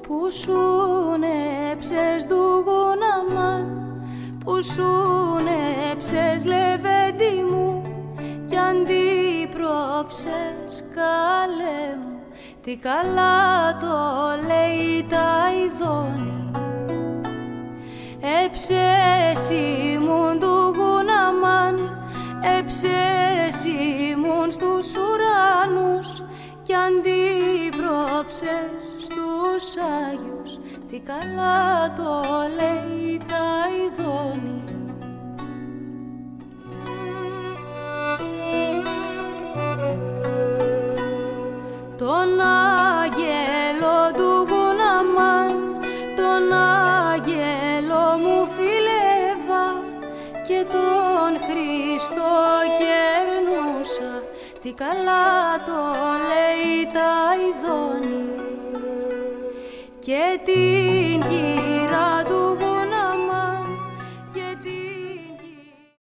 Που σούνεψες δουγουναμάν, που σούνεψες λεβέντη μου, κι αντίπροψες καλέ μου, τι καλά το λέει τα ειδώνει. Έψες ήμουν δουγουναμάν, έψες ήμουν στους ουρανούς, κι αντίπροψες στους Άγιους, τι καλά το λέει τα ειδώνει. Τον Άγγελο του Γουναμάν, τον Άγγελο μου φιλεύα και τον Χριστό κερνούσα, τι καλά το λέει τα ειδώνει. Και την